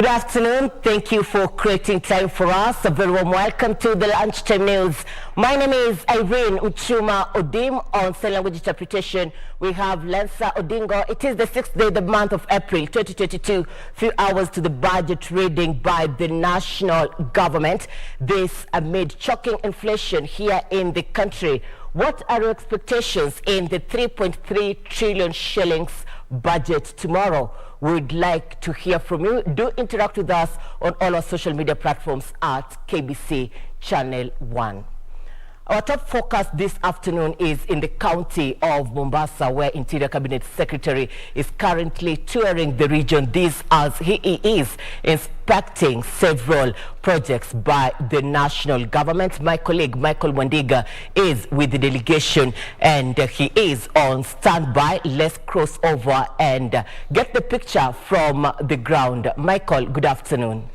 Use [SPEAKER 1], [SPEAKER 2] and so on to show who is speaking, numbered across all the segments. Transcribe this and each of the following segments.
[SPEAKER 1] Good afternoon. Thank you for creating time for us. A very warm welcome to the Lunchtime News. My name is Irene Muchuma Odim. On sign language interpretation, we have Lensa Odingo. It is the 6th day of the month of April 2022. Few hours to the budget reading by the national government. This amid shocking inflation here in the country. What are your expectations in the 3.3 trillion shillings budget tomorrow? We'd like to hear from you. Do interact with us on all our social media platforms at KBC Channel 1. Our top focus this afternoon is in the county of Mombasa, where Interior Cabinet Secretary is currently touring the region. This as he is inspecting several projects by the national government. My colleague Michael Mwandiga is with the delegation and he is on standby. Let's cross over and get the picture from the ground. Michael, good afternoon.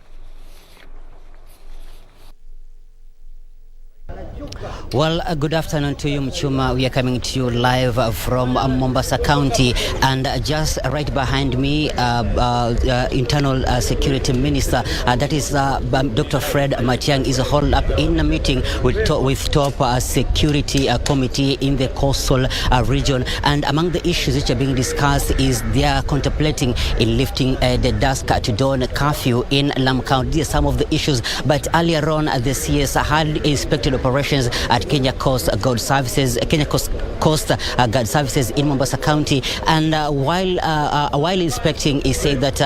[SPEAKER 2] Well, good afternoon to you, Muchuma. We are coming to you live from Mombasa County, and just right behind me, Internal Security Minister, that is Dr. Fred Matiang'i, is holed up in a meeting with top security committee in the coastal region. And among the issues which are being discussed is they are contemplating in lifting the dusk to dawn curfew in Lamu County. These are some of the issues. But earlier on, the CS had inspected operations at Kenya Coast Guard Services, Guard Services in Mombasa County, and while inspecting, he said that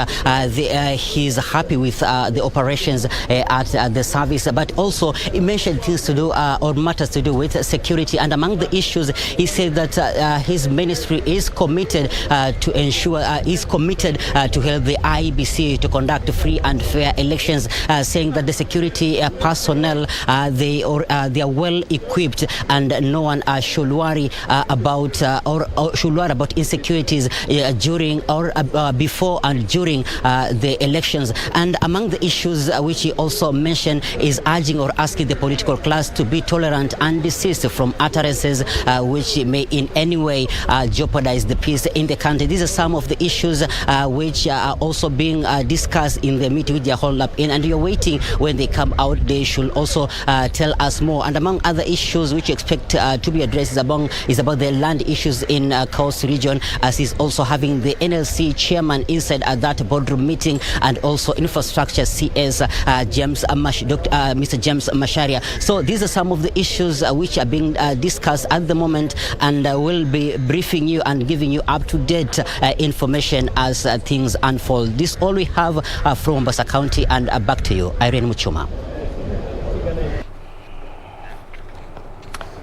[SPEAKER 2] he's happy with the operations at the service, but also he mentioned things to do or matters to do with security. And among the issues, he said that his ministry is committed to ensure is committed to help the IEBC to conduct free and fair elections, saying that the security personnel they are well equipped and no one should worry about insecurities during or before and during the elections. And among the issues which he also mentioned is urging or asking the political class to be tolerant and desist from utterances which may in any way jeopardize the peace in the country. These are some of the issues which are also being discussed in the meeting which they are holed up in, and you're waiting when they come out. They should also tell us more. And among other issues which you expect to be addressed is about the land issues in Coast Region, as he's also having the NLC chairman inside at that boardroom meeting, and also infrastructure CS Mr. James Masharia. So these are some of the issues which are being discussed at the moment, and we'll be briefing you and giving you up-to-date information as things unfold. This is all we have from Mombasa County, and back to you, Irene Muchuma.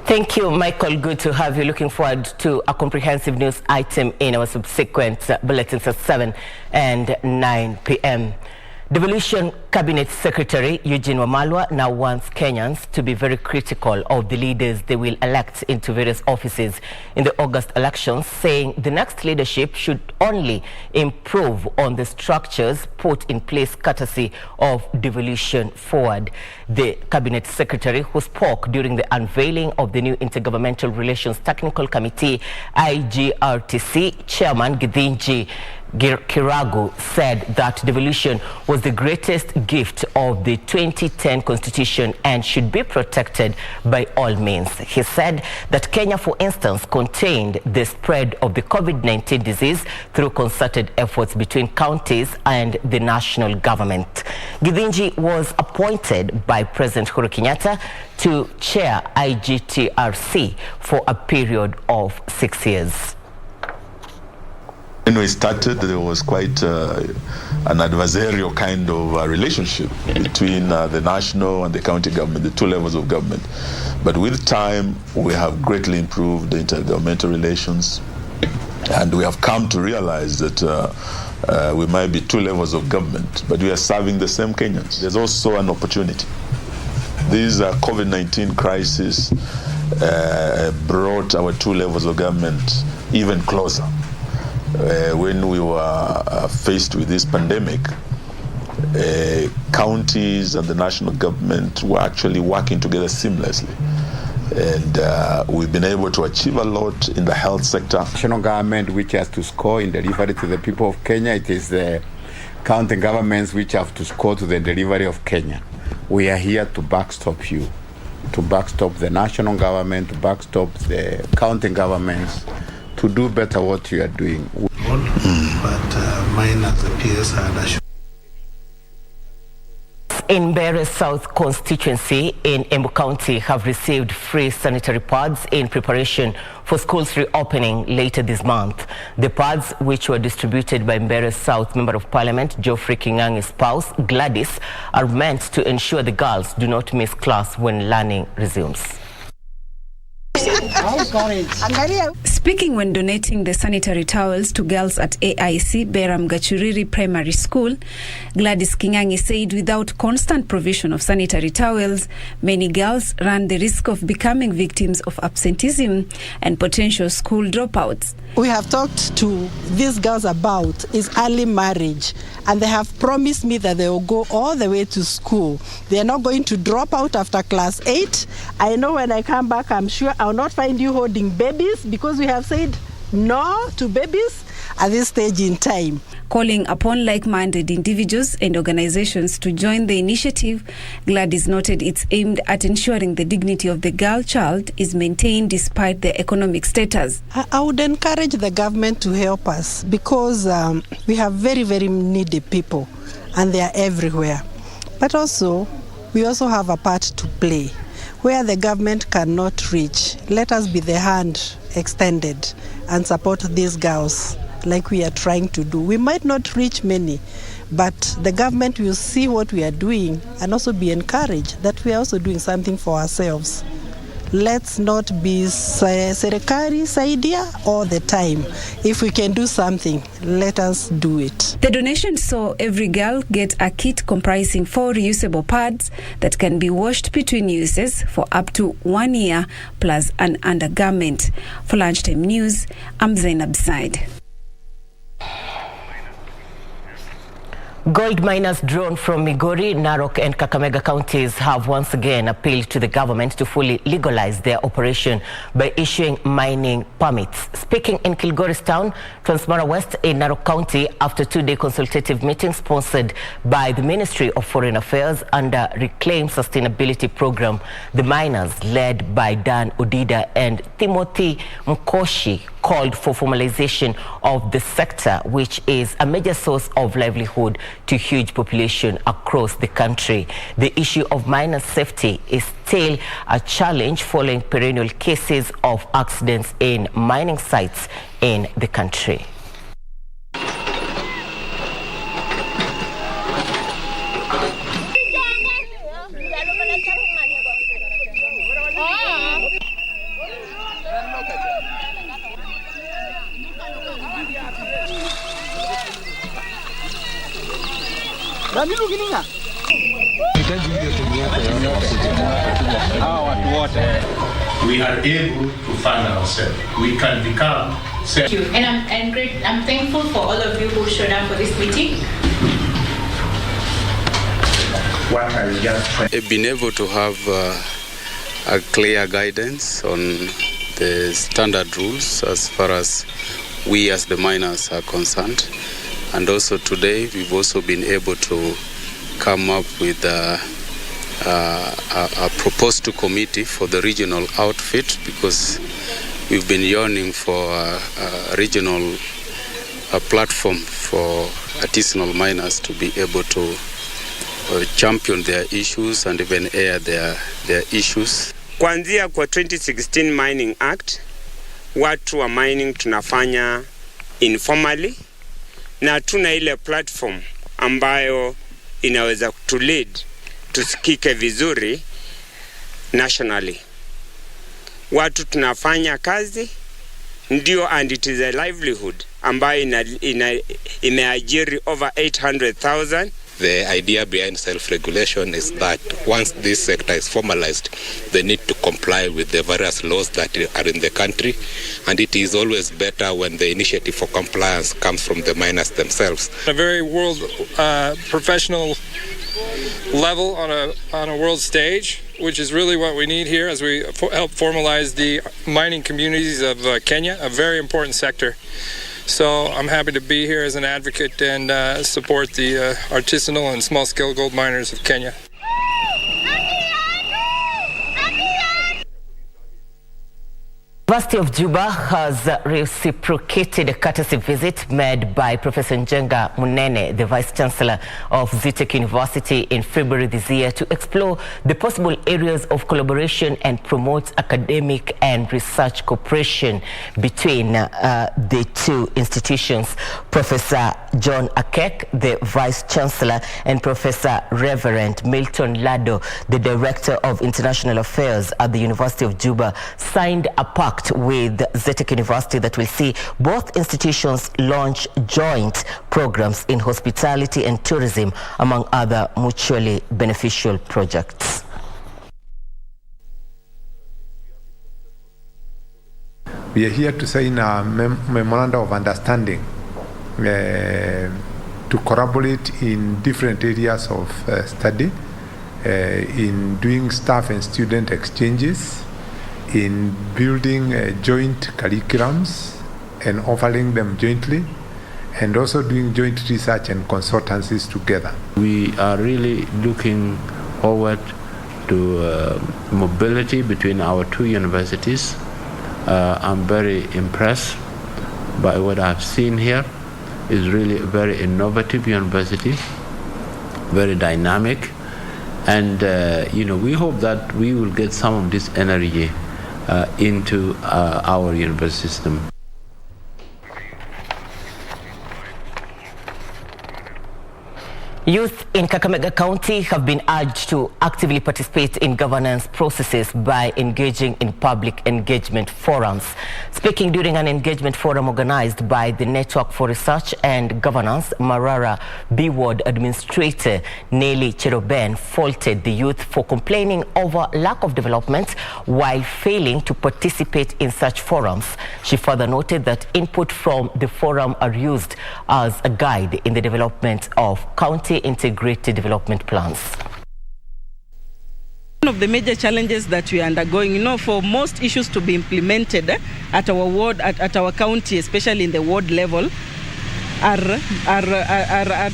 [SPEAKER 1] Thank you, Michael. Good to have you. Looking forward to a comprehensive news item in our subsequent bulletins at 7 and 9 p.m. Devolution Cabinet Secretary Eugene Wamalwa now wants Kenyans to be very critical of the leaders they will elect into various offices in the August elections, saying the next leadership should only improve on the structures put in place courtesy of Devolution Forward. The Cabinet Secretary, who spoke during the unveiling of the new Intergovernmental Relations Technical Committee, IGRTC Chairman Githinji Kiragu, said that devolution was the greatest gift of the 2010 Constitution and should be protected by all means. He said that Kenya, for instance, contained the spread of the COVID-19 disease through concerted efforts between counties and the national government. Githinji was appointed by President Uhuru Kenyatta to chair IGTRC for a period of 6 years.
[SPEAKER 3] When we started, there was quite an adversarial kind of relationship between the national and the county government, the two levels of government. But with time, we have greatly improved the intergovernmental relations, and we have come to realize that we might be two levels of government, but we are serving the same Kenyans. There's also an opportunity. This COVID-19 crisis brought our two levels of government even closer. When we were faced with this pandemic, counties and the national government were actually working together seamlessly. And we've been able to achieve a lot in the health sector.
[SPEAKER 4] National government, which has to score in delivery to the people of Kenya, it is the county governments which have to score to the delivery of Kenya. We are here to backstop you, to backstop the national government, to backstop the county governments, to do better what you are doing.
[SPEAKER 5] But mine as a PS had assured.
[SPEAKER 1] In Mbeere South constituency in Embu County have received free sanitary pads in preparation for schools reopening later this month. The pads, which were distributed by Mbeere South Member of Parliament Geoffrey Kingangi's spouse Gladys, are meant to ensure the girls do not miss class when learning resumes.
[SPEAKER 6] Speaking when donating the sanitary towels to girls at AIC Beram Gachuriri Primary School, Gladys Kingangi said without constant provision of sanitary towels, many girls run the risk of becoming victims of absenteeism and potential school dropouts.
[SPEAKER 7] We have talked to these girls about is early marriage, and they have promised me that they will go all the way to school. They are not going to drop out after class 8. I know when I come back, I'm sure I will not find you holding babies, because we have said no to babies at this stage in time.
[SPEAKER 6] Calling upon like-minded individuals and organizations to join the initiative, Gladys noted it's aimed at ensuring the dignity of the girl child is maintained despite their economic status.
[SPEAKER 7] I would encourage the government to help us, because we have very, very needy people and they are everywhere. But also, we also have a part to play. Where the government cannot reach, let us be the hand extended and support these girls like we are trying to do. We might not reach many, but the government will see what we are doing and also be encouraged that we are also doing something for ourselves. Let's not be serikali saidia all the time. If we can do something, let us do it.
[SPEAKER 6] The donation saw every girl get a kit comprising 4 reusable pads that can be washed between uses for up to 1 year, plus an undergarment. For Lunchtime News, I'm Zainab Said.
[SPEAKER 1] Gold miners drawn from Migori, Narok and Kakamega counties have once again appealed to the government to fully legalize their operation by issuing mining permits. Speaking in Kilgoris Town, Transmara West in Narok County, after 2-day consultative meeting sponsored by the Ministry of Foreign Affairs under Reclaim Sustainability Program, the miners led by Dan Odida and Timothy Mkoshi called for formalization of the sector, which is a major source of livelihood to huge population across the country. The issue of miner safety is still a challenge following perennial cases of accidents in mining sites in the country.
[SPEAKER 5] We are able to fund ourselves. We can become self.
[SPEAKER 8] Thank you. And I'm thankful for all of you who showed up for this meeting.
[SPEAKER 5] What I just
[SPEAKER 9] Being able to have a clear guidance on the standard rules as far as we as the miners are concerned. And also today we've also been able to come up with a proposed committee for the regional outfit, because we've been yearning for a regional platform for artisanal miners to be able to champion their issues and even air their issues.
[SPEAKER 10] Kuanzia kwa 2016 Mining Act, watu wa mining tunafanya informally na tuna ile platform ambayo inaweza kutulead tusikike vizuri nationally. Watu tunafanya kazi ndio, and it is a livelihood ambayo imeajiri over 800,000.
[SPEAKER 11] The idea behind self-regulation is that once this sector is formalized, they need to comply with the various laws that are in the country, and it is always better when the initiative for compliance comes from the miners themselves.
[SPEAKER 12] A very world professional level on a world stage, which is really what we need here as we help formalize the mining communities of Kenya, a very important sector. So I'm happy to be here as an advocate and support the artisanal and small-scale gold miners of Kenya.
[SPEAKER 1] University of Juba has reciprocated a courtesy visit made by Professor Njenga Munene, the Vice-Chancellor of Zitek University, in February this year to explore the possible areas of collaboration and promote academic and research cooperation between the two institutions. Professor John Akek, the Vice-Chancellor, and Professor Reverend Milton Lado, the Director of International Affairs at the University of Juba, signed a pact with Zitek University that will see both institutions launch joint programs in hospitality and tourism, among other mutually beneficial projects.
[SPEAKER 13] We are here to sign a memorandum of understanding to collaborate in different areas of study, in doing staff and student exchanges, in building joint curriculums and offering them jointly, and also doing joint research and consultancies together.
[SPEAKER 14] We are really looking forward to mobility between our two universities. I'm very impressed by what I've seen here. It's really a very innovative university, very dynamic, and we hope that we will get some of this energy into our university system.
[SPEAKER 1] Youth in Kakamega County have been urged to actively participate in governance processes by engaging in public engagement forums. Speaking during an engagement forum organized by the Network for Research and Governance, Marara B Ward Administrator Nelly Cheroben faulted the youth for complaining over lack of development while failing to participate in such forums. She further noted that input from the forum are used as a guide in the development of county integrated development plans.
[SPEAKER 15] One of the major challenges that we are undergoing, for most issues to be implemented at our ward, at our county, especially in the ward level, are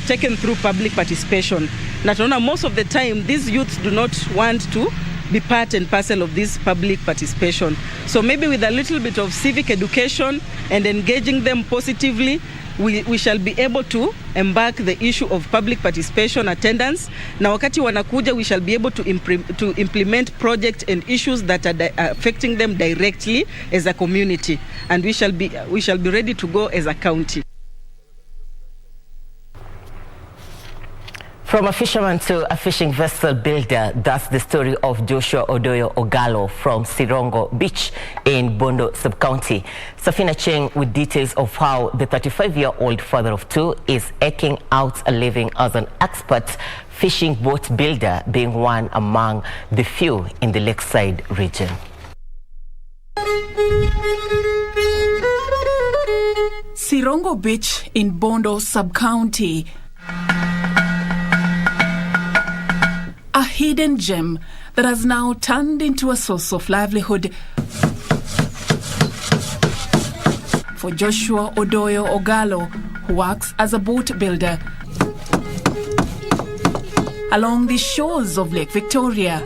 [SPEAKER 15] taken through public participation. Most of the time, these youths do not want to be part and parcel of this public participation. So maybe with a little bit of civic education and engaging them positively, we shall be able to embark the issue of public participation attendance. Na wakati wanakuja, we shall be able to implement projects and issues that are affecting them directly as a community, and we shall be ready to go as a county.
[SPEAKER 1] From a fisherman to a fishing vessel builder, that's the story of Joshua Odoyo Ogalo from Sirongo Beach in Bondo Sub-County. Safina Cheng with details of how the 35-year-old father of two is eking out a living as an expert fishing boat builder, being one among the few in the lakeside region.
[SPEAKER 16] Sirongo Beach in Bondo Sub-County. A hidden gem that has now turned into a source of livelihood for Joshua Odoyo Ogalo, who works as a boat builder along the shores of Lake Victoria.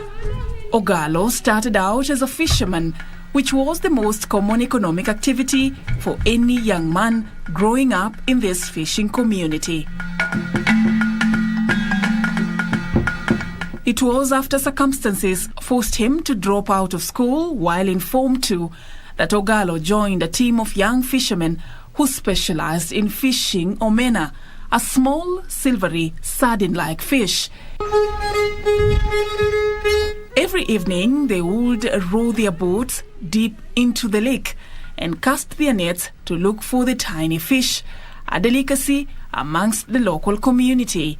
[SPEAKER 16] Ogalo started out as a fisherman, which was the most common economic activity for any young man growing up in this fishing community. It was after circumstances forced him to drop out of school while in Form 2 that Ogalo joined a team of young fishermen who specialized in fishing omena, a small, silvery, sardine-like fish. Every evening, they would row their boats deep into the lake and cast their nets to look for the tiny fish, a delicacy amongst the local community.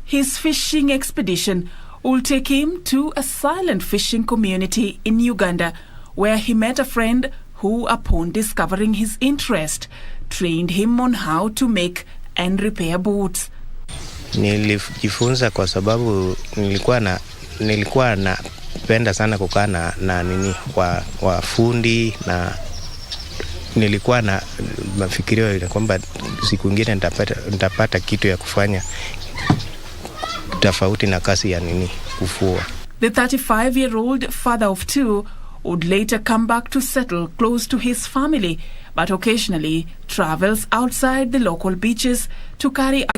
[SPEAKER 16] His fishing expedition will take him to a silent fishing community in Uganda, where he met a friend who, upon discovering his interest, trained him on how to make and repair boats.
[SPEAKER 17] Nilijifunza kwa sababu nilikuwa napenda sana kukaa na nini wa fundi na nilikuwa na mafikirio ya kwamba siku nyingine nitapata kitu ya kufanya tofauti na kazi ya kufua.
[SPEAKER 16] The 35-year-old father of two would later come back to settle close to his family, but occasionally travels outside the local beaches to carry out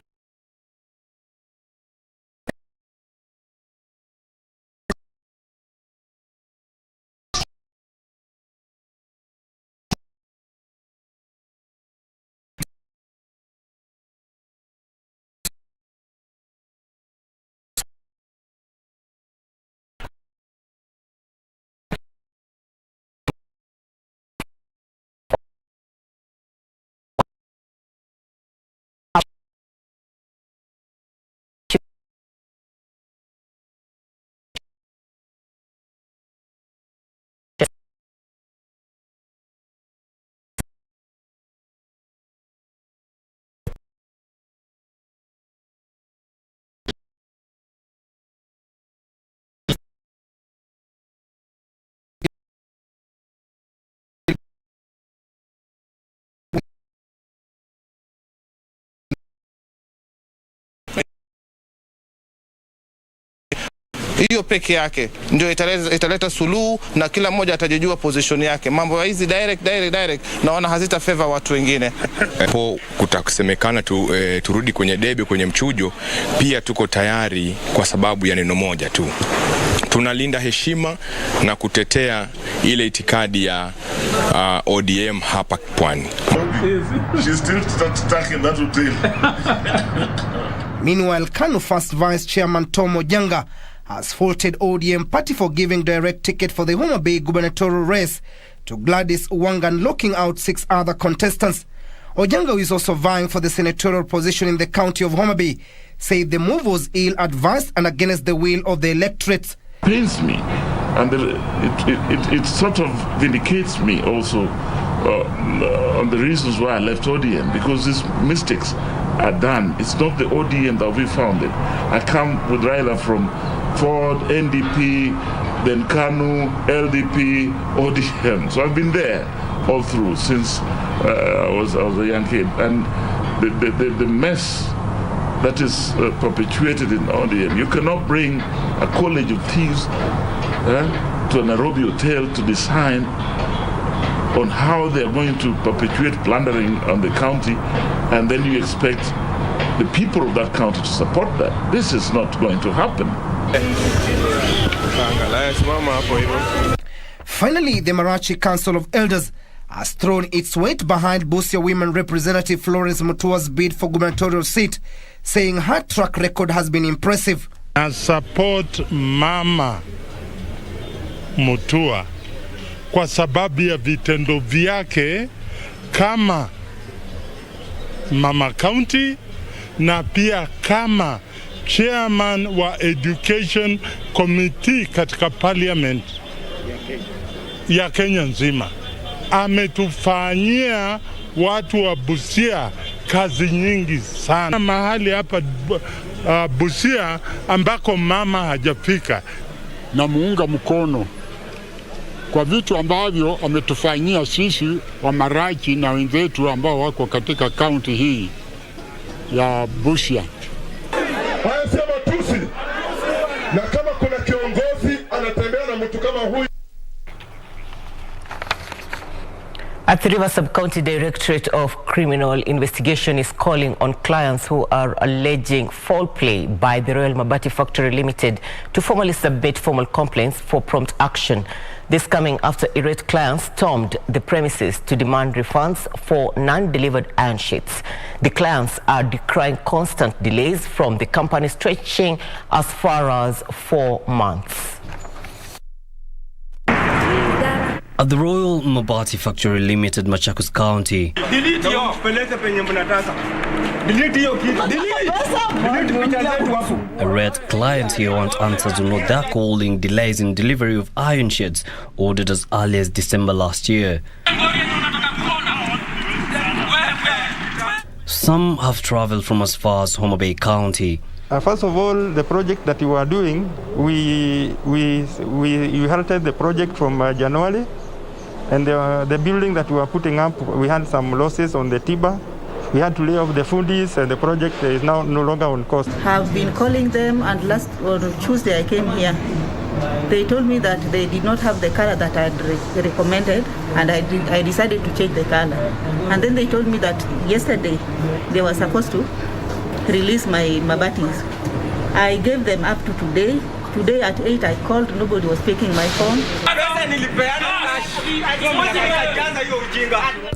[SPEAKER 18] hiyo peke yake ndio italeta suluhu na kila mmoja atajijua position yake. Mambo hizi direct naona hazita favor watu wengine.
[SPEAKER 19] Hapo kutakusemekana turudi kwenye debe, kwenye mchujo, pia tuko tayari kwa sababu ya neno moja tu. Tunalinda heshima na kutetea ile itikadi ya ODM hapa Pwani.
[SPEAKER 20] She's still stuck in that hotel.
[SPEAKER 21] Meanwhile, KANU First Vice Chairman Tom Ojanga has faulted ODM party for giving direct ticket for the Homa Bay gubernatorial race to Gladys Wanga and locking out 6 other contestants. Ojanga, who is also vying for the senatorial position in the county of Homa Bay, said the move was ill-advised and against the will of the electorate.
[SPEAKER 20] Pains me, and it sort of vindicates me also on the reasons why I left ODM, because these mistakes are done. It's not the ODM that we founded. I come with Raila from Ford, NDP, then KANU, LDP, ODM. So I've been there all through since I was a young kid. And the mess that is perpetuated in ODM, you cannot bring a college of thieves to a Nairobi hotel to decide on how they are going to perpetuate plundering on the county, and then you expect the people of that county to support that. This is not going to happen.
[SPEAKER 21] Finally, the Marachi Council of Elders has thrown its weight behind Busia Women Representative Florence Mutua's bid for gubernatorial seat, saying her track record has been impressive.
[SPEAKER 22] I support Mama Mutua kwa sababu ya vitendo vyake kama Mama County na pia kama chairman wa Education Committee katika Parliament ya Kenya nzima. Ametufanyia watu wa Busia kazi nyingi sana. Mahali hapa Busia ambako mama hajafika.
[SPEAKER 23] Na muunga mkono kwa vitu ambavyo ametufanyia sisi wa Marachi na wenzetu ambao wako katika kaunti hii ya Busia.
[SPEAKER 20] Haya sema tusi, na kama kuna kiongozi anatembea na mtu kama huyu.
[SPEAKER 1] Athi River Sub-County Directorate of Criminal Investigation is calling on clients who are alleging foul play by the Royal Mabati Factory Limited to formally submit formal complaints for prompt action. This coming after irate clients stormed the premises to demand refunds for non-delivered iron sheets. The clients are decrying constant delays from the company stretching as far as 4 months.
[SPEAKER 24] At the Royal Mabati Factory Limited, Machakos County, a red client here wants answers on what they're calling delays in delivery of iron sheds ordered as early as December last year. Some have travelled from as far as Homa Bay County.
[SPEAKER 25] First of all, the project that you are doing, we halted the project from January And the building that we were putting up, we had some losses on the timber. We had to lay off the foodies, and the project is now no longer on cost.
[SPEAKER 2] Have been calling them, and last Tuesday I came here. They told me that they did not have the color that I had recommended, and I decided to change the color. And then they told me that yesterday they were supposed to release my mabatis. I gave them up to today. Today at 8 I called, nobody was picking my phone.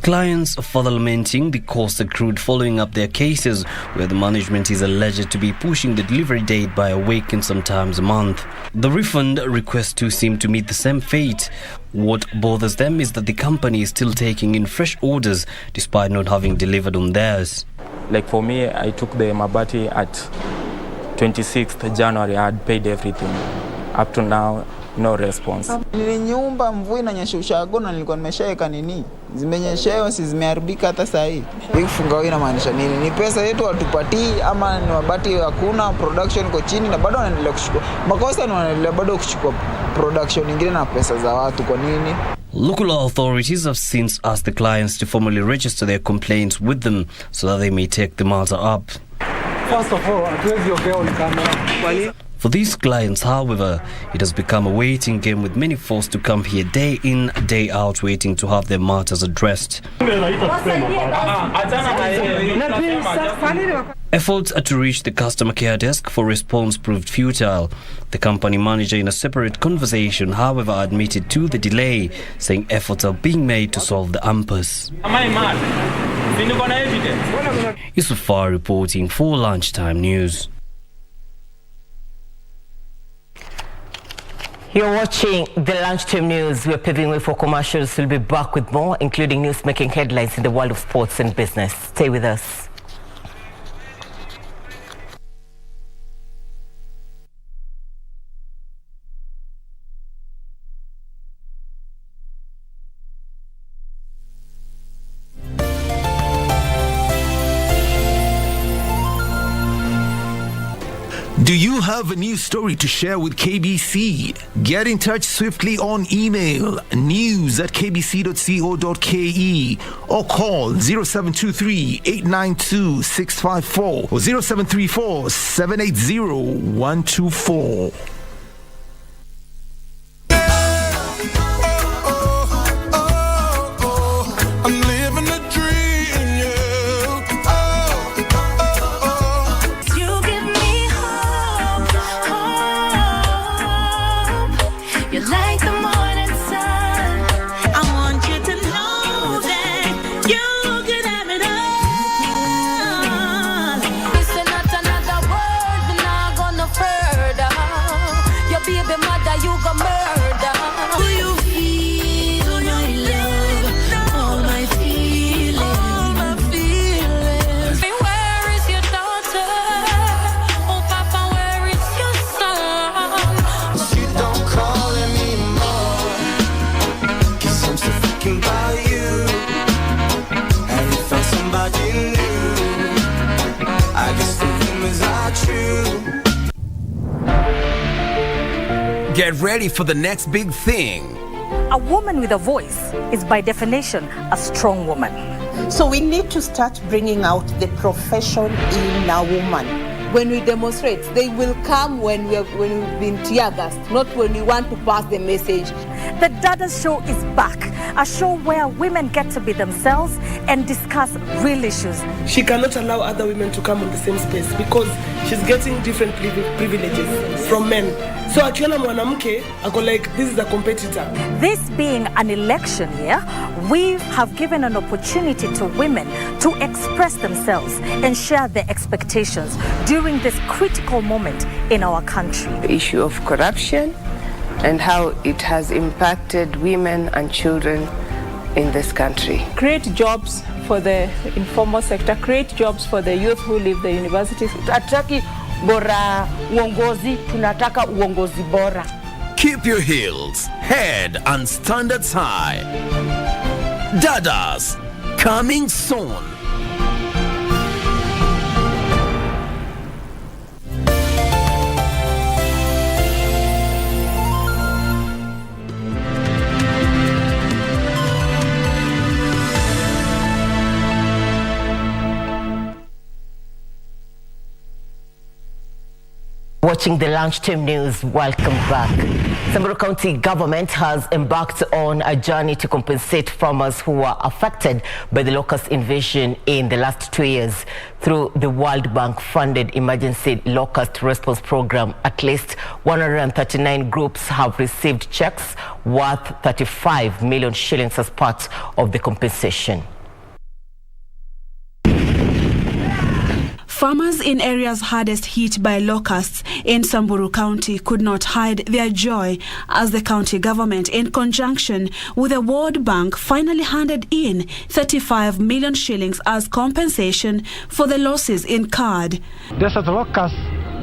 [SPEAKER 24] Clients are further lamenting the cost accrued following up their cases, where the management is alleged to be pushing the delivery date by a week and sometimes a month. The refund requests too seem to meet the same fate. What bothers them is that the company is still taking in fresh orders despite not having delivered on theirs.
[SPEAKER 3] Like for me, I took the mabati at 26th January. I had paid everything. Up to now, no response.
[SPEAKER 4] Nyumba mvua inanyesha ushago na nilikuwa nimeshaweka nini? Zimenyeshewa, si zimeharibika hata saa hii. Hii kufunga inamaanisha nini? Ni pesa yetu watupatii ama ni mabati hakuna, production iko chini na bado wanaendelea kuchukua. Makosa ni wanaendelea bado kuchukua production nyingine na pesa za watu, kwa nini?
[SPEAKER 24] Local authorities have since asked the clients to formally register their complaints with them so that they may take the matter up.
[SPEAKER 6] First of all,
[SPEAKER 24] For these clients, however, it has become a waiting game, with many forced to come here day in, day out, waiting to have their matters addressed. Efforts to reach the customer care desk for response proved futile. The company manager, in a separate conversation, however, admitted to the delay, saying efforts are being made to solve the impasse. Yusufar reporting for Lunchtime News.
[SPEAKER 1] You're watching the Lunchtime News. We're paving way for commercials. We'll be back with more, including news making headlines in the world of sports and business. Stay with us.
[SPEAKER 7] Do you have a news story to share with KBC? Get in touch swiftly on email news@kbc.co.ke or call 0723-892-654 or 0734-780-124.
[SPEAKER 26] Get ready for the next big thing.
[SPEAKER 27] A woman with a voice is by definition a strong woman.
[SPEAKER 28] So we need to start bringing out the profession in a woman. When we demonstrate, they will come when we've been tear gassed, not when we want to pass the message.
[SPEAKER 27] The Dada's Show is back, a show where women get to be themselves and discuss real issues.
[SPEAKER 29] She cannot allow other women to come on the same space because she's getting different privileges from men. So akiona mwanamke, ako like, this is a competitor.
[SPEAKER 27] This being an election year, we have given an opportunity to women to express themselves and share their expectations during this critical moment in our country.
[SPEAKER 30] The issue of corruption and how it has impacted women and children in this country.
[SPEAKER 31] Create jobs for the informal sector, create jobs for the youth who leave the universities.
[SPEAKER 32] Hatutaki bora uongozi, tunataka uongozi bora.
[SPEAKER 26] Keep your heels, head and standards high. Dadas, coming soon.
[SPEAKER 1] Watching the Lunchtime news, welcome back. Samburu County government has embarked on a journey to compensate farmers who were affected by the locust invasion in the last 2 years. Through the World Bank funded emergency locust response program, at least 139 groups have received checks worth 35 million shillings as part of the compensation.
[SPEAKER 5] Farmers in areas hardest hit by locusts in Samburu County could not hide their joy as the county government, in conjunction with the World Bank, finally handed in 35 million shillings as compensation for the losses incurred.
[SPEAKER 6] Desert locust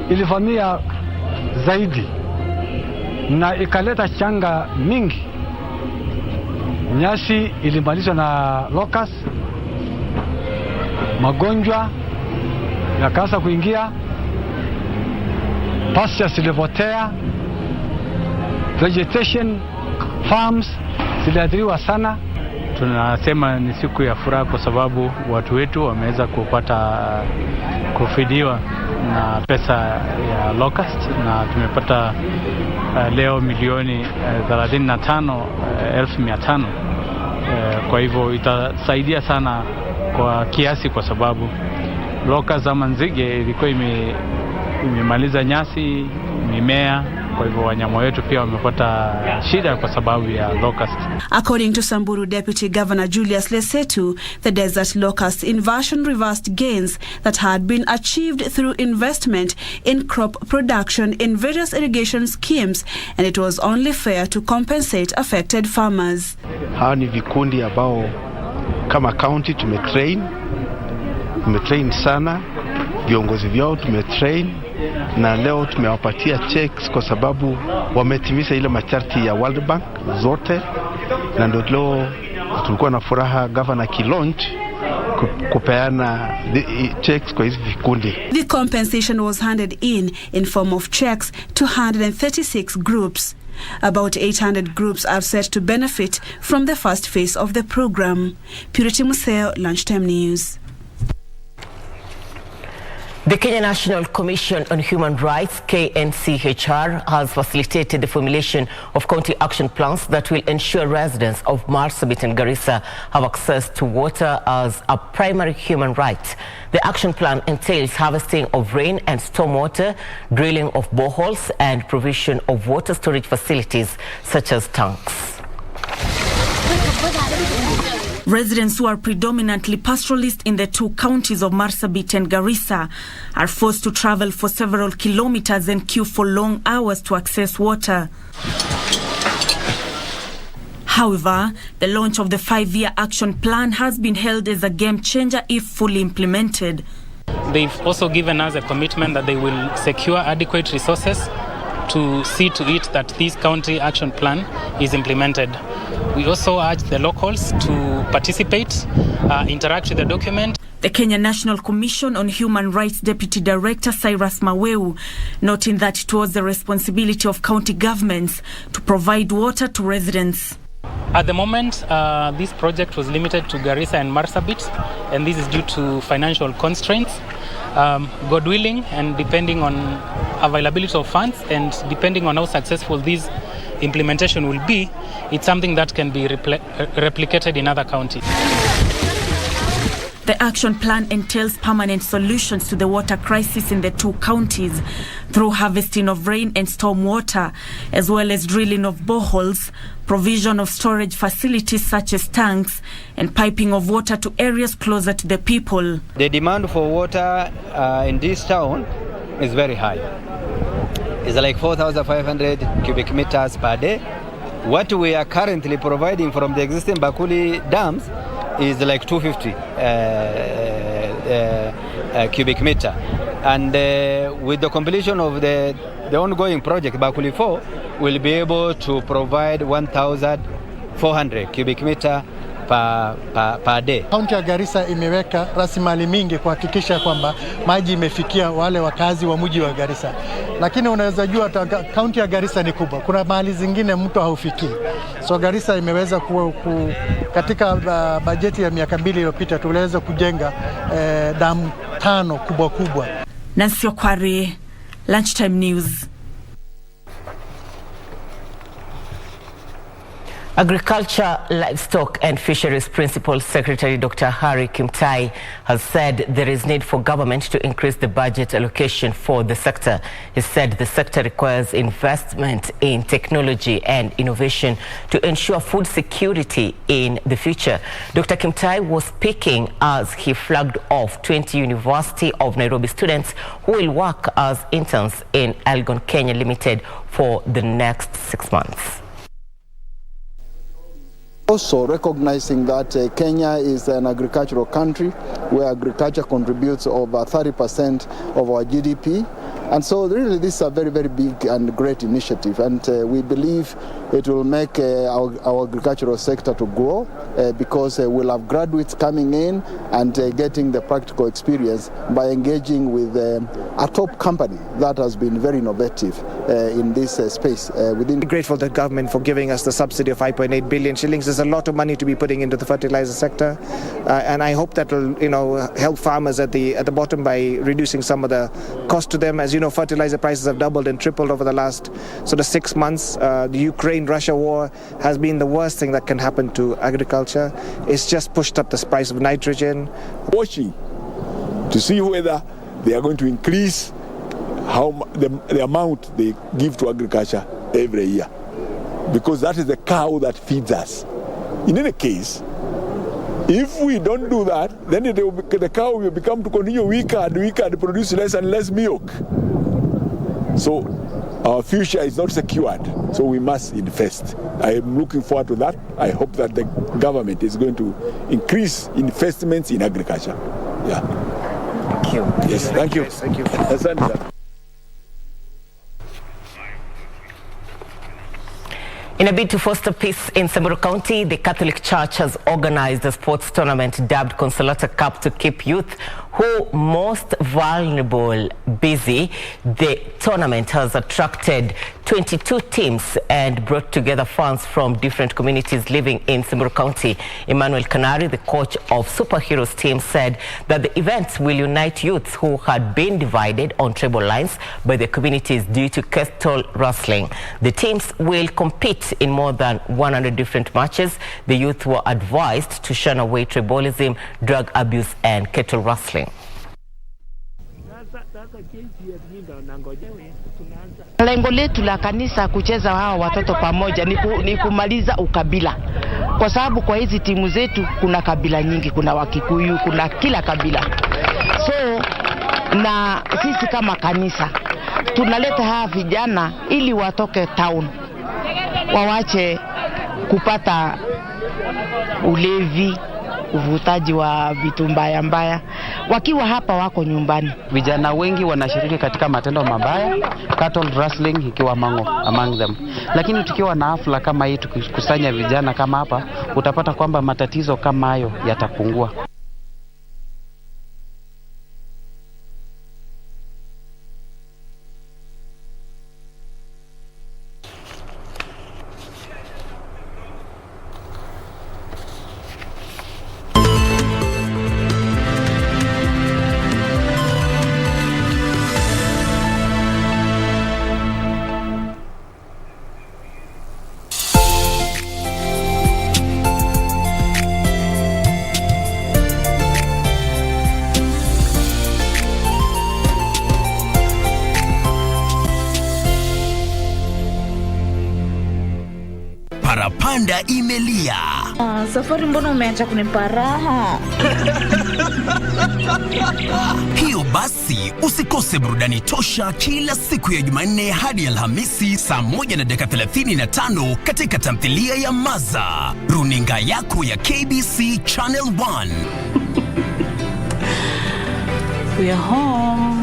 [SPEAKER 6] ilivamia zaidi na ikaleta changa mingi. Nyasi ilimalizwa na locust, magonjwa yakaanza kuingia, pastures zilipotea, vegetation farms ziliathiriwa sana. Tunasema ni siku ya furaha kwa sababu watu wetu wameweza kufidiwa na pesa ya locust, na tumepata leo milioni 35,500. Kwa hivyo itasaidia sana kwa kiasi, kwa sababu locust ama nzige ilikuwa imemaliza nyasi, mimea. Kwa hivyo wanyama wetu pia wamepata shida kwa sababu ya locust.
[SPEAKER 5] According to Samburu Deputy Governor Julius Lesetu, the desert locust invasion reversed gains that had been achieved through investment in crop production in various irrigation schemes, and it was only fair to compensate affected farmers.
[SPEAKER 8] Hawa ni vikundi ambao kama county tumetrain sana, viongozi vyao tumetrain, na leo tumewapatia checks kwa sababu wametimiza ile masharti ya World Bank zote, na ndio leo tulikuwa na furaha governor kilaunch kupeana checks kwa hizi vikundi.
[SPEAKER 5] The compensation was handed in form of checks to 136 groups. About 800 groups are set to benefit from the first phase of the program. Purity Museo, Lunchtime News.
[SPEAKER 1] The Kenya National Commission on Human Rights, KNCHR, has facilitated the formulation of county action plans that will ensure residents of Marsabit and Garissa have access to water as a primary human right. The action plan entails harvesting of rain and stormwater, drilling of boreholes, and provision of water storage facilities such as tanks.
[SPEAKER 27] Residents who are predominantly pastoralists in the two counties of Marsabit and Garissa are forced to travel for several kilometers and queue for long hours to access water. However, the launch of the 5-year action plan has been hailed as a game changer if fully implemented.
[SPEAKER 9] They've also given us a commitment that they will secure adequate resources to see to it that this county action plan is implemented. We also urge the locals to participate, interact with the document.
[SPEAKER 27] The Kenya National Commission on Human Rights Deputy Director Cyrus Maweu, noting that it was the responsibility of county governments to provide water to residents.
[SPEAKER 9] At the moment, this project was limited to Garissa and Marsabit, and this is due to financial constraints. God willing, and depending on availability of funds and depending on how successful this implementation will be, it's something that can be replicated in other counties.
[SPEAKER 27] The action plan entails permanent solutions to the water crisis in the two counties through harvesting of rain and storm water, as well as drilling of boreholes, provision of storage facilities such as tanks, and piping of water to areas closer to the people.
[SPEAKER 10] The demand for water in this town is very high. It's like 4,500 cubic meters per day. What we are currently providing from the existing Bakuli dams is like 250 cubic meter. And with the completion of the ongoing project, Bakuli 4 will be able to provide 1,400 cubic meter per day.
[SPEAKER 11] Kaunti ya Garissa imeweka rasilimali mingi kuhakikisha kwamba maji imefikia wale wakazi wa mji wa Garissa. Lakini unaweza jua kaunti ya Garissa ni kubwa. Kuna mahali zingine mtu haufikii. So Garissa imeweza katika bajeti ya miaka 2 iliyopita tuliweza kujenga damu 5 kubwa kubwa.
[SPEAKER 27] Nancy Okware,
[SPEAKER 5] Lunchtime News.
[SPEAKER 1] Agriculture, Livestock and Fisheries Principal Secretary Dr. Harry Kimtai has said there is need for government to increase the budget allocation for the sector. He said the sector requires investment in technology and innovation to ensure food security in the future. Dr. Kimtai was speaking as he flagged off 20 University of Nairobi students who will work as interns in Elgon Kenya Limited for the next 6 months.
[SPEAKER 12] Also recognizing that Kenya is an agricultural country where agriculture contributes over 30% of our GDP. And so really this is a very, very big and great initiative. And we believe it will make our agricultural sector to grow because we'll have graduates coming in and getting the practical experience by engaging with a top company that has been very innovative in this space.
[SPEAKER 13] We're grateful to the government for giving us the subsidy of 5.8 billion shillings. There's a lot of money to be putting into the fertilizer sector, and I hope that will, help farmers at the bottom by reducing some of the cost to them. As you know, fertilizer prices have doubled and tripled over the last sort of 6 months. The Ukraine-Russia war has been the worst thing that can happen to agriculture. It's just pushed up the price of nitrogen.
[SPEAKER 14] Watching to see whether they are going to increase the amount they give to agriculture every year, because that is the cow that feeds us. In any case, if we don't do that, then the cow will become to continue weaker and weaker and produce less and less milk. So our future is not secured, so we must invest. I am looking forward to that. I hope that the government is going to increase investments in agriculture. Yeah.
[SPEAKER 13] Thank you.
[SPEAKER 14] Yes, thank you.
[SPEAKER 13] Thank you.
[SPEAKER 1] In a bid to foster peace in Samburu County, the Catholic Church has organized a sports tournament dubbed Consolata Cup to keep youth who most vulnerable busy. The tournament has attracted 22 teams and brought together fans from different communities living in Samburu County. Emmanuel Canary, the coach of Superheroes team, said that the event will unite youths who had been divided on tribal lines by the communities due to kettle wrestling. The teams will compete in more than 100 different matches. The youth were advised to shun away tribalism, drug abuse and kettle wrestling.
[SPEAKER 32] Lengo letu la kanisa kucheza hawa watoto pamoja ni kumaliza ukabila. Kwa sababu kwa hizi timu zetu kuna kabila nyingi, kuna Wakikuyu, kuna kila kabila. So na sisi kama kanisa tunaleta hawa vijana ili watoke town, wawache kupata ulevi, uvutaji wa vitu mbaya mbaya. Wakiwa hapa wako nyumbani.
[SPEAKER 15] Vijana wengi wanashiriki katika matendo mabaya, cattle wrestling ikiwa among them. Lakini tukiwa na hafla kama hii, tukikusanya vijana kama hapa, utapata kwamba matatizo kama hayo yatapungua.
[SPEAKER 26] Parapanda imelia.
[SPEAKER 16] Safari mbona umeacha kunipa raha?
[SPEAKER 26] Hiyo basi usikose burudani tosha kila siku ya Jumanne hadi Alhamisi saa 1:35 katika tamthilia ya Maza, runinga yako ya KBC Channel 1.
[SPEAKER 16] We are home.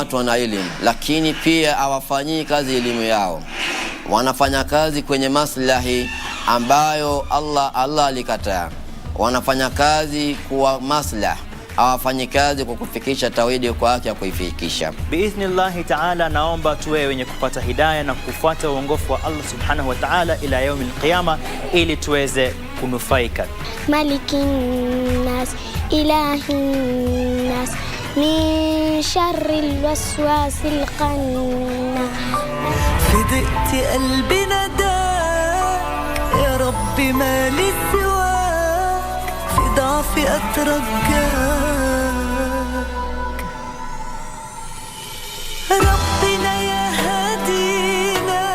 [SPEAKER 2] watu wana elimu, lakini pia hawafanyii kazi elimu yao. Wanafanya kazi kwenye maslahi ambayo Allah alikataa. Wanafanya kazi kwa maslahi, hawafanyi kazi kwa kufikisha tauhidi kwa haki ya kuifikisha.
[SPEAKER 3] Biidhnillahi ta'ala, naomba tuwe wenye kupata hidayah na kufuata uongofu wa Allah subhanahu wa ta'ala ila yaumil qiyama, ili tuweze kunufaika.
[SPEAKER 4] Malikin nas ilahin nas min sharril waswasil khannas.
[SPEAKER 17] فدقت قلبي نداك يا ربي ما لي سواك، في ضعفي أترجاك ربنا يا هدينا.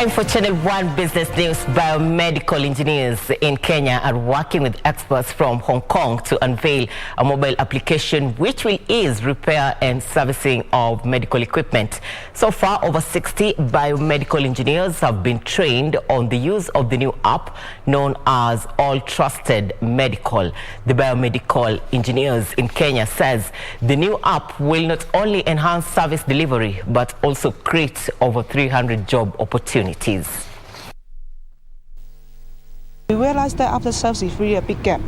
[SPEAKER 1] Time for Channel 1 Business News. Biomedical engineers in Kenya are working with experts from Hong Kong to unveil a mobile application which will ease repair and servicing of medical equipment. So far, over 60 biomedical engineers have been trained on the use of the new app known as All Trusted Medical. The biomedical engineers in Kenya says the new app will not only enhance service delivery but also create over 300 job opportunities.
[SPEAKER 18] We realize that after service is really a big gap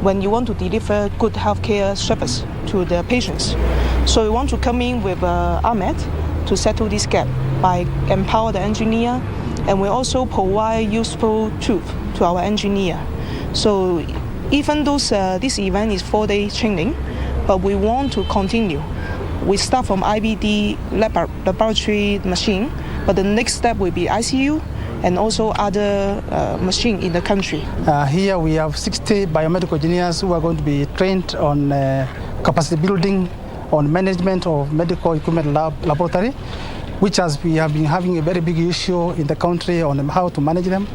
[SPEAKER 18] when you want to deliver good healthcare service to the patients. So we want to come in with Ahmed to settle this gap by empower the engineer, and we also provide useful tools to our engineer. So even though this event is 4-day training, but we want to continue. We start from IBD laboratory machine, but the next step will be ICU and also other machine in the country.
[SPEAKER 11] Here we have 60 biomedical engineers who are going to be trained on capacity building, on management of medical equipment laboratory, which we have been having a very big issue in the country on how to manage them.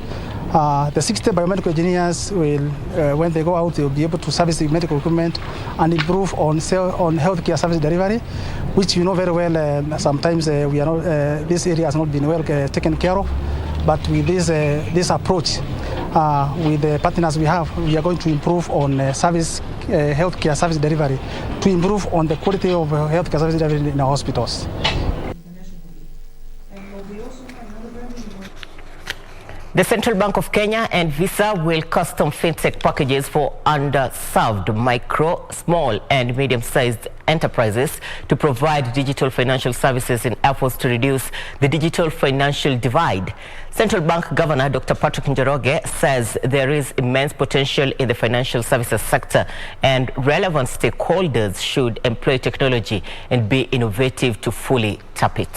[SPEAKER 11] The 60 biomedical engineers will, when they go out, they will be able to service the medical equipment and improve on healthcare service delivery, which you know very well. Sometimes we are not, this area has not been well taken care of. But with this approach, with the partners we have, we are going to improve on healthcare service delivery, to improve on the quality of healthcare service delivery in our hospitals.
[SPEAKER 1] The Central Bank of Kenya and Visa will custom fintech packages for underserved micro, small and medium-sized enterprises to provide digital financial services in efforts to reduce the digital financial divide. Central Bank Governor Dr. Patrick Njoroge says there is immense potential in the financial services sector and relevant stakeholders should employ technology and be innovative to fully tap it.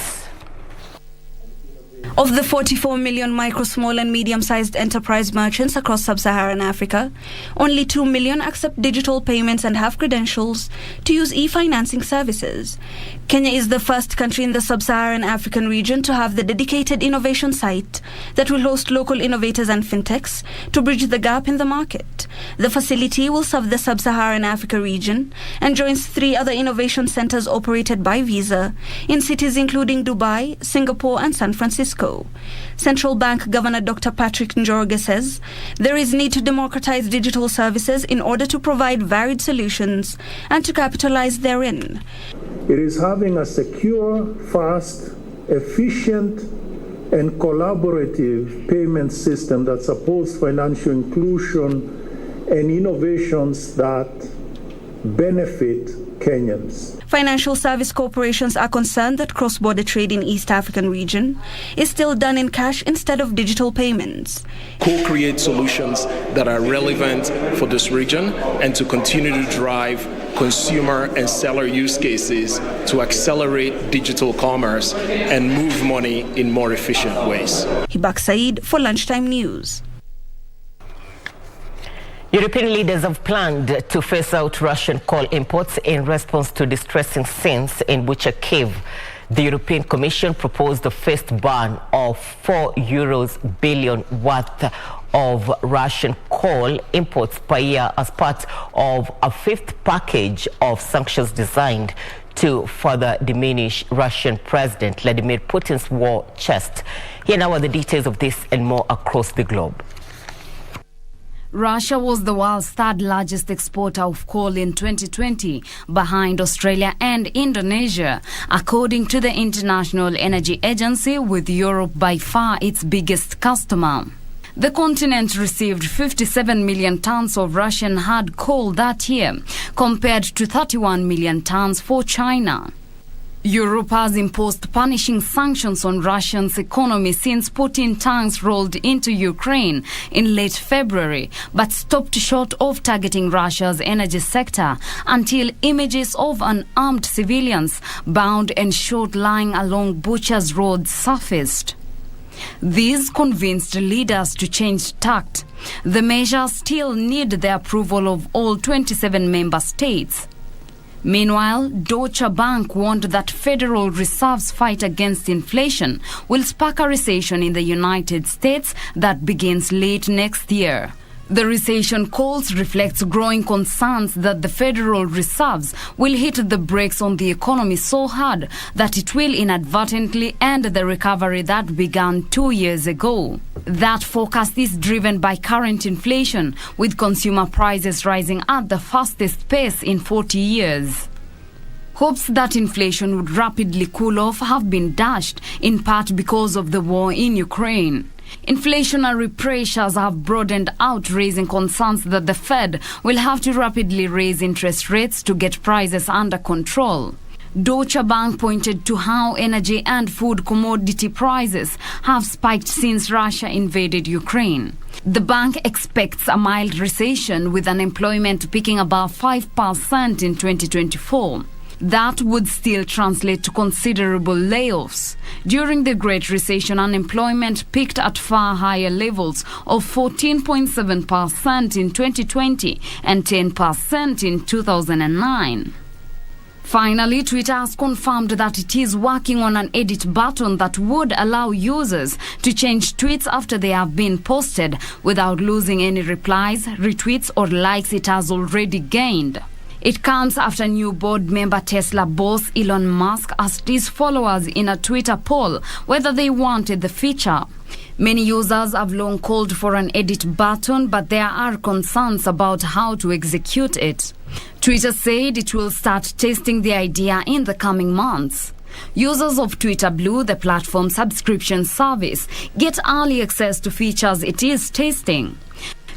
[SPEAKER 5] Of the 44 million micro, small and medium-sized enterprise merchants across sub-Saharan Africa, only 2 million accept digital payments and have credentials to use e-financing services. Kenya is the first country in the sub-Saharan African region to have the dedicated innovation site that will host local innovators and fintechs to bridge the gap in the market. The facility will serve the sub-Saharan Africa region and joins 3 other innovation centers operated by Visa in cities including Dubai, Singapore and San Francisco. Central Bank Governor Dr. Patrick Njoroge says there is need to democratize digital services in order to provide varied solutions and to capitalize therein.
[SPEAKER 19] It is having a secure, fast, efficient and collaborative payment system that supports financial inclusion and innovations that benefit Kenyans.
[SPEAKER 5] Financial service corporations are concerned that cross-border trade in East African region is still done in cash instead of digital payments.
[SPEAKER 20] Co-create solutions that are relevant for this region and to continue to drive consumer and seller use cases to accelerate digital commerce and move money in more efficient ways.
[SPEAKER 5] Hibak Said for Lunchtime News.
[SPEAKER 1] European leaders have planned to phase out Russian coal imports in response to distressing scenes in Bucha Cave. The European Commission proposed the first ban of €4 billion worth of Russian coal imports per year as part of a fifth package of sanctions designed to further diminish Russian President Vladimir Putin's war chest. Here now are the details of this and more across the globe.
[SPEAKER 6] Russia was the world's third largest exporter of coal in 2020, behind Australia and Indonesia, according to the International Energy Agency, with Europe by far its biggest customer. The continent received 57 million tons of Russian hard coal that year, compared to 31 million tons for China. Europe has imposed punishing sanctions on Russia's economy since Putin tanks rolled into Ukraine in late February, but stopped short of targeting Russia's energy sector until images of unarmed civilians bound and shot lying along Bucha's road surfaced. These convinced leaders to change tact. The measure still need the approval of all 27 member states. Meanwhile, Deutsche Bank warned that Federal Reserve's fight against inflation will spark a recession in the United States that begins late next year. The recession calls reflects growing concerns that the Federal Reserves will hit the brakes on the economy so hard that it will inadvertently end the recovery that began 2 years ago. That forecast is driven by current inflation, with consumer prices rising at the fastest pace in 40 years. Hopes that inflation would rapidly cool off have been dashed, in part because of the war in Ukraine. Inflationary pressures have broadened out, raising concerns that the Fed will have to rapidly raise interest rates to get prices under control. Deutsche Bank pointed to how energy and food commodity prices have spiked since Russia invaded Ukraine. The bank expects a mild recession, with unemployment peaking above 5% in 2024. That would still translate to considerable layoffs. During the Great Recession, unemployment peaked at far higher levels of 14.7% in 2020 and 10% in 2009. Finally, Twitter has confirmed that it is working on an edit button that would allow users to change tweets after they have been posted without losing any replies, retweets, or likes it has already gained. It comes after new board member Tesla boss Elon Musk asked his followers in a Twitter poll whether they wanted the feature. Many users have long called for an edit button, but there are concerns about how to execute it. Twitter said it will start testing the idea in the coming months. Users of Twitter Blue, the platform subscription service, get early access to features it is testing.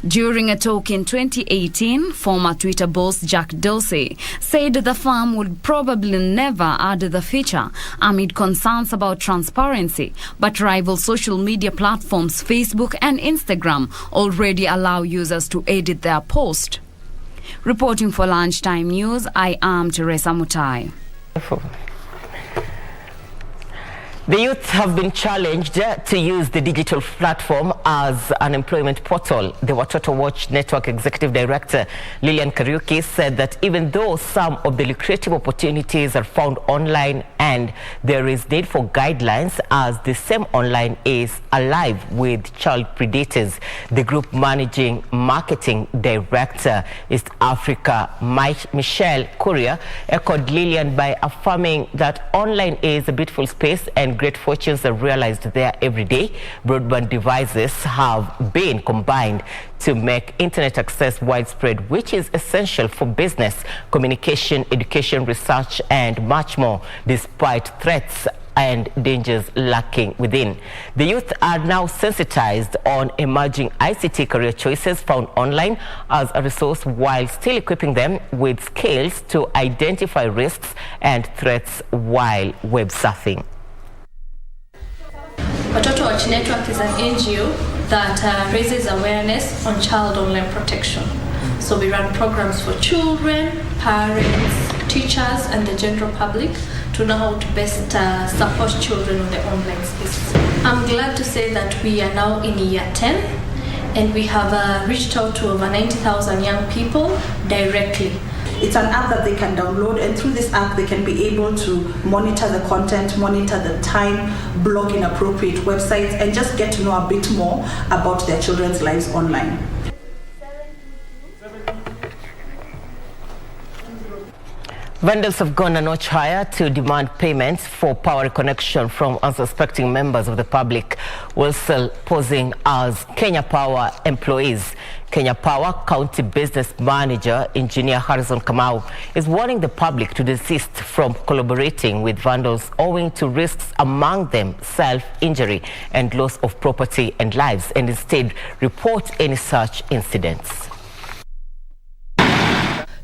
[SPEAKER 6] During a talk in 2018, former Twitter boss Jack Dorsey said the firm would probably never add the feature amid concerns about transparency, but rival social media platforms Facebook and Instagram already allow users to edit their post. Reporting for Lunchtime News, I am Teresa Mutai.
[SPEAKER 1] The youth have been challenged to use the digital platform as an employment portal. The Watoto Watch Network Executive Director Lilian Kariuki said that even though some of the lucrative opportunities are found online and there is need for guidelines, as the same online is alive with child predators, the group managing marketing director East Africa, Michelle Courier, echoed Lilian by affirming that online is a beautiful space and great fortunes are realized there every day. Broadband devices have been combined to make internet access widespread, which is essential for business, communication, education, research, and much more, despite threats and dangers lurking within. The youth are now sensitized on emerging ICT career choices found online as a resource, while still equipping them with skills to identify risks and threats while web surfing.
[SPEAKER 7] Watoto Watch Network is an NGO that raises awareness on child online protection. So we run programs for children, parents, teachers, and the general public to know how to best support children on the online space. I'm glad to say that we are now in year 10, and we have reached out to over 90,000 young people directly.
[SPEAKER 5] It's an app that they can download, and through this app they can be able to monitor the content, monitor the time, block inappropriate websites, and just get to know a bit more about their children's lives online.
[SPEAKER 1] Vendors have gone a notch higher to demand payments for power connection from unsuspecting members of the public, while still posing as Kenya Power employees. Kenya Power County Business Manager Engineer Harrison Kamau is warning the public to desist from collaborating with vandals owing to risks, among them self-injury and loss of property and lives, and instead report any such incidents.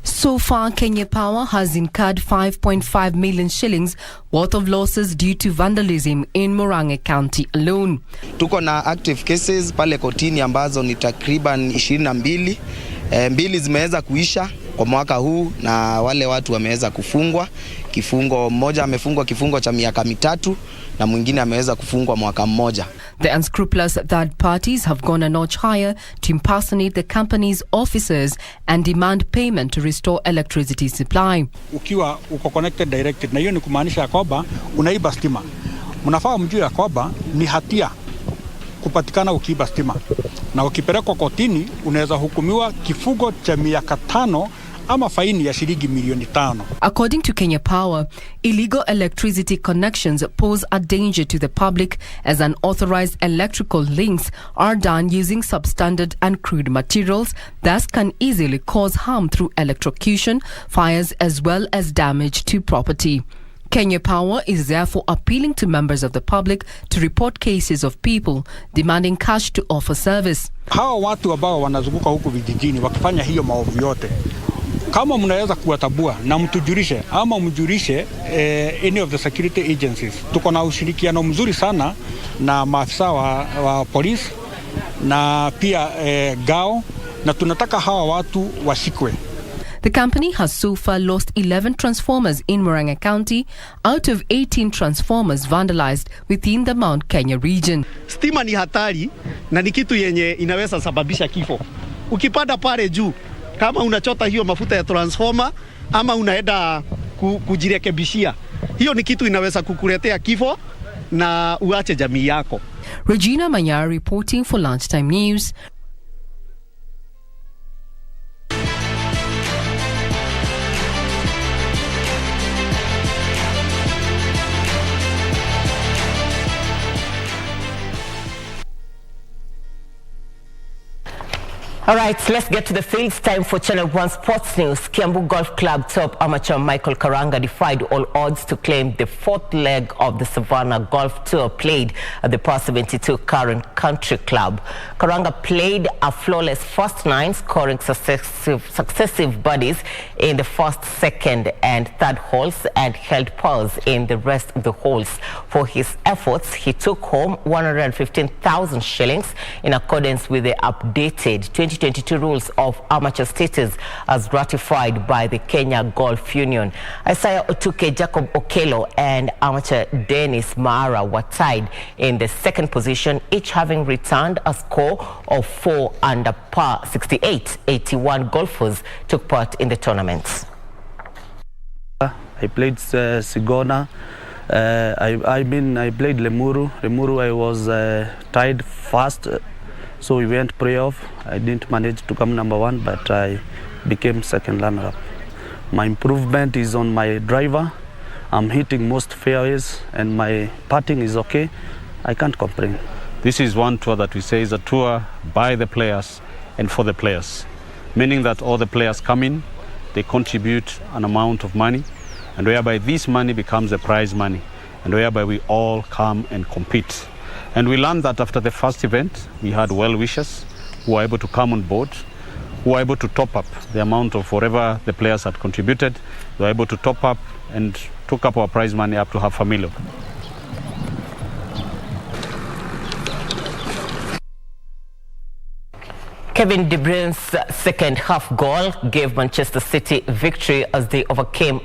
[SPEAKER 8] So far, Kenya Power has incurred 5.5 million shillings worth of losses due to vandalism in Murang'a County alone.
[SPEAKER 9] Tuko na active cases pale kotini ambazo ni takriban 22. Mbili zimeweza kuisha kwa mwaka huu na wale watu wameweza kufungwa. Kifungo mmoja amefungwa kifungo cha miaka 3 na mwingine ameweza kufungwa mwaka mmoja.
[SPEAKER 8] The unscrupulous third parties have gone a notch higher to impersonate the company's officers and demand payment to restore electricity supply.
[SPEAKER 10] Ukiwa uko connected directed, na hiyo ni kumaanisha ya kwamba unaiba stima. Mnafaa mjue ya kwamba ni hatia kupatikana ukiiba stima. Na ukipelekwa kotini unaweza hukumiwa kifungo cha miaka 5 ama faini ya shilingi milioni 5.
[SPEAKER 8] According to Kenya Power, illegal electricity connections pose a danger to the public as unauthorized electrical links are done using substandard and crude materials, thus can easily cause harm through electrocution, fires as well as damage to property. Kenya Power is therefore appealing to members of the public to report cases of people demanding cash to offer service.
[SPEAKER 10] Hao watu ambao wanazunguka huku vijijini wakifanya hiyo maovu yote, kama mnaweza kuwatabua na mtujulishe ama mjulishe any of the security agencies. Tuko na ushirikiano mzuri sana na maafisa wa polisi na pia gao, na tunataka hawa watu washikwe.
[SPEAKER 8] The company has so far lost 11 transformers in Murang'a County out of 18 transformers vandalized within the Mount Kenya region.
[SPEAKER 21] Stima ni hatari na ni kitu yenye inaweza sababisha kifo. Ukipanda pale juu, kama unachota hiyo mafuta ya transformer ama unaenda kujirekebishia, hiyo ni kitu inaweza kukuletea kifo na uache jamii yako.
[SPEAKER 8] Regina Manyara reporting for Lunchtime News.
[SPEAKER 1] All right, let's get to the fields. Time for Channel 1 Sports News. Kiambu Golf Club top amateur Michael Karanga defied all odds to claim the 4th leg of the Savannah Golf Tour played at the Par 72 Karen Country Club. Karanga played a flawless first 9, scoring successive birdies in the first, second and third holes and held pars in the rest of the holes. For his efforts, he took home 115,000 shillings in accordance with the updated 2022 rules of amateur status as ratified by the Kenya Golf Union. Isaiah Otuke, Jacob Okelo and amateur Dennis Maara were tied in the second position, each having returned a score of 4 under par. 68. 81 golfers took part in the tournament.
[SPEAKER 22] I played Sigona. I played Lemuru. Lemuru I was tied first. So we went playoff. I didn't manage to come number 1, but I became second runner-up. My improvement is on my driver. I'm hitting most fairways and my putting is okay. I can't complain.
[SPEAKER 23] This is one tour that we say is a tour by the players and for the players, meaning that all the players come in, they contribute an amount of money, and whereby this money becomes the prize money, and whereby we all come and compete. And we learned that after the first event, we had well-wishers who were able to come on board, who were able to top up the amount of whatever the players had contributed. They were able to top up and took up our prize money up to $500,000.
[SPEAKER 1] Kevin De Bruyne's second half goal gave Manchester City victory as they overcame